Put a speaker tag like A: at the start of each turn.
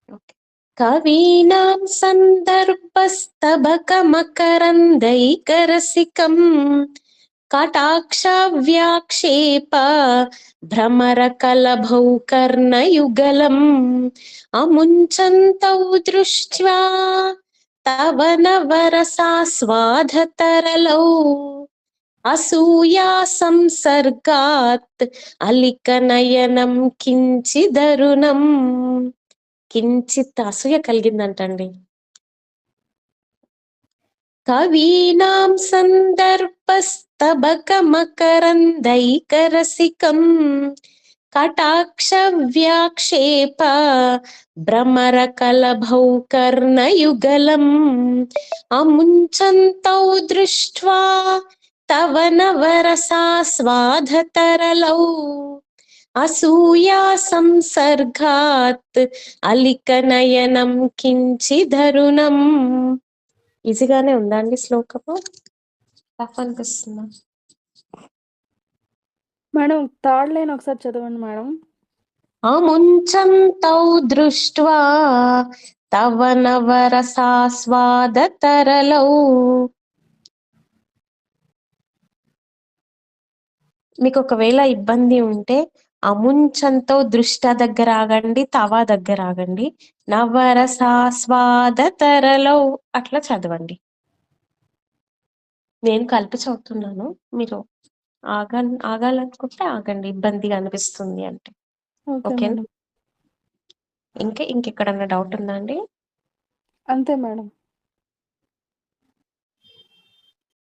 A: Okay. కవీనాం సందర్భస్తబకమకరందైకరసికం కటాక్షవ్యాక్షేప భ్రమరకలభౌ కర్ణయుగలం అముంచంతౌ దృష్ట్వా తవ నవరసాస్వాదతరలౌ అసూయా సంసర్గాత్ అలికనయనం కించిదరుణం. కించిత్ అసూయ కలిగిందంటండి. కవీనాం సందర్భస్తబకమకరందైకరసికం కటాక్ష వ్యాక్షేప భ్రమరకలభౌ కర్ణయుగలం అముంచంతౌ దృష్ట్వా తవ నవరసాస్వాదతరలౌ అసూయా సంసర్గాత్ అలికనయనం కించిదరుణం. ఈజీగానే ఉందా అండి శ్లోకము? టఫ్ అనిపిస్తుందా?
B: మేడం థర్డ్ లైన్ ఒకసారి చదవండి మేడం.
A: అముంచంతౌ దృష్ట్వా తవ నవరసాస్వాదతరలౌ. మీకు ఒకవేళ ఇబ్బంది ఉంటే అముంచంతో దృష్ట దగ్గర ఆగండి, తవ దగ్గర ఆగండి, నవరసాస్వాదతరలౌ అట్లా చదవండి. నేను కలిపి చదువుతున్నాను, మీరు ఆగాలనుకుంటే ఆగండి ఇబ్బందిగా అనిపిస్తుంది అంటే.
B: ఓకే
A: ఓకేనా?
B: మేడం.
A: ఇంకెక్కడన్నా డౌట్ ఉందా అండి?
B: అంతే మేడం.